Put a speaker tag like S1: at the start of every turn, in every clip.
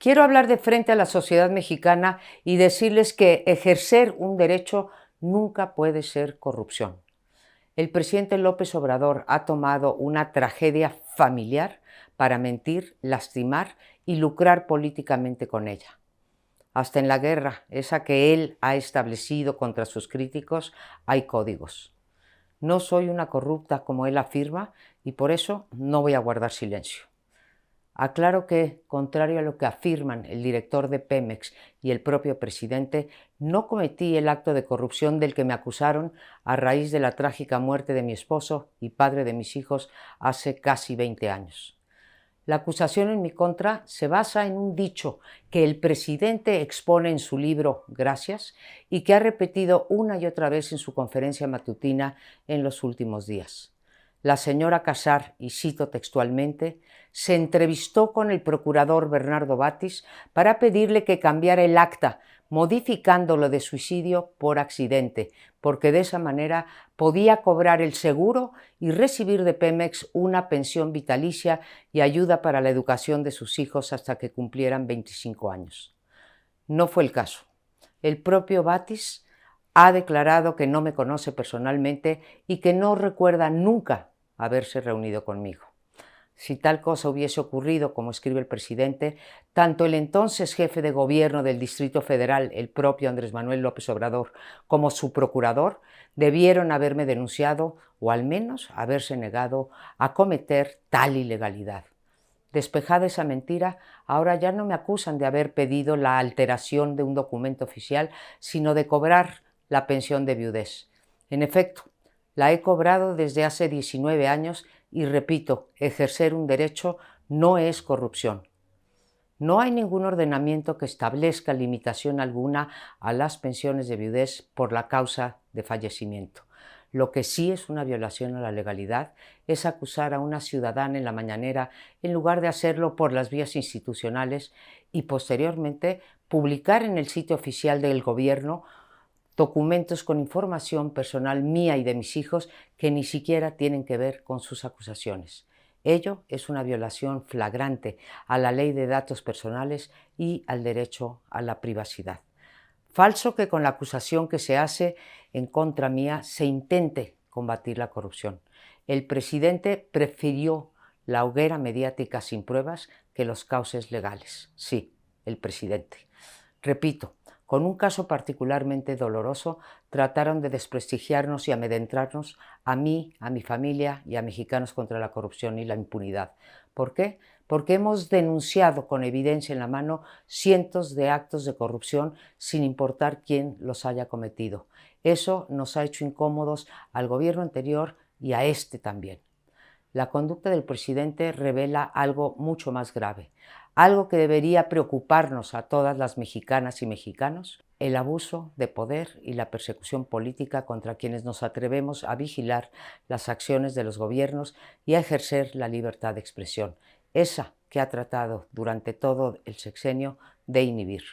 S1: Quiero hablar de frente a la sociedad mexicana y decirles que ejercer un derecho nunca puede ser corrupción. El presidente López Obrador ha tomado una tragedia familiar para mentir, lastimar y lucrar políticamente con ella. Hasta en la guerra, esa que él ha establecido contra sus críticos, hay códigos. No soy una corrupta como él afirma y por eso no voy a guardar silencio. Aclaro que, contrario a lo que afirman el director de Pemex y el propio presidente, no cometí el acto de corrupción del que me acusaron a raíz de la trágica muerte de mi esposo y padre de mis hijos hace casi 20 años. La acusación en mi contra se basa en un dicho que el presidente expone en su libro Gracias y que ha repetido una y otra vez en su conferencia matutina en los últimos días. La señora Casar, y cito textualmente, se entrevistó con el procurador Bernardo Batis para pedirle que cambiara el acta, modificándolo de suicidio por accidente, porque de esa manera podía cobrar el seguro y recibir de Pemex una pensión vitalicia y ayuda para la educación de sus hijos hasta que cumplieran 25 años. No fue el caso. El propio Batis ha declarado que no me conoce personalmente y que no recuerda nunca haberse reunido conmigo. Si tal cosa hubiese ocurrido, como escribe el presidente, tanto el entonces jefe de gobierno del Distrito Federal, el propio Andrés Manuel López Obrador, como su procurador, debieron haberme denunciado o al menos haberse negado a cometer tal ilegalidad. Despejada esa mentira, ahora ya no me acusan de haber pedido la alteración de un documento oficial, sino de cobrar la pensión de viudez. En efecto, la he cobrado desde hace 19 años y repito, ejercer un derecho no es corrupción. No hay ningún ordenamiento que establezca limitación alguna a las pensiones de viudez por la causa de fallecimiento. Lo que sí es una violación a la legalidad es acusar a una ciudadana en la mañanera en lugar de hacerlo por las vías institucionales y posteriormente publicar en el sitio oficial del gobierno documentos con información personal mía y de mis hijos que ni siquiera tienen que ver con sus acusaciones. Ello es una violación flagrante a la ley de datos personales y al derecho a la privacidad. Falso que con la acusación que se hace en contra mía se intente combatir la corrupción. El presidente prefirió la hoguera mediática sin pruebas que los cauces legales. Sí, el presidente. Repito, con un caso particularmente doloroso, trataron de desprestigiarnos y amedrentarnos a mí, a mi familia y a Mexicanos contra la corrupción y la impunidad. ¿Por qué? Porque hemos denunciado con evidencia en la mano cientos de actos de corrupción sin importar quién los haya cometido. Eso nos ha hecho incómodos al gobierno anterior y a este también. La conducta del presidente revela algo mucho más grave, algo que debería preocuparnos a todas las mexicanas y mexicanos, el abuso de poder y la persecución política contra quienes nos atrevemos a vigilar las acciones de los gobiernos y a ejercer la libertad de expresión, esa que ha tratado durante todo el sexenio de inhibir.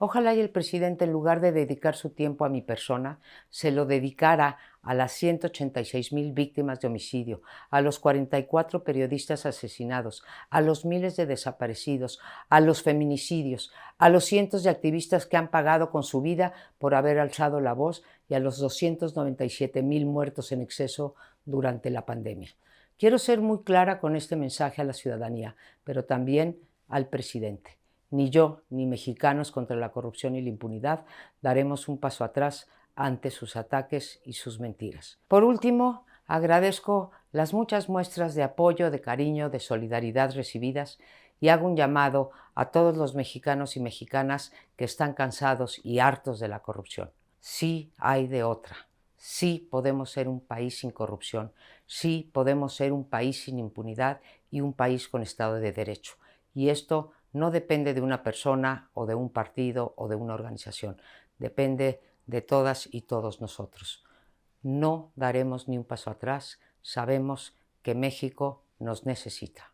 S1: Ojalá y el presidente, en lugar de dedicar su tiempo a mi persona, se lo dedicara a las 186,000 víctimas de homicidio, a los 44 periodistas asesinados, a los miles de desaparecidos, a los feminicidios, a los cientos de activistas que han pagado con su vida por haber alzado la voz y a los 297,000 muertos en exceso durante la pandemia. Quiero ser muy clara con este mensaje a la ciudadanía, pero también al presidente. Ni yo, ni Mexicanos contra la corrupción y la impunidad daremos un paso atrás ante sus ataques y sus mentiras. Por último, agradezco las muchas muestras de apoyo, de cariño, de solidaridad recibidas y hago un llamado a todos los mexicanos y mexicanas que están cansados y hartos de la corrupción. Sí hay de otra. Sí podemos ser un país sin corrupción. Sí podemos ser un país sin impunidad y un país con Estado de Derecho. Y esto no depende de una persona o de un partido o de una organización. Depende de todas y todos nosotros. No daremos ni un paso atrás. Sabemos que México nos necesita.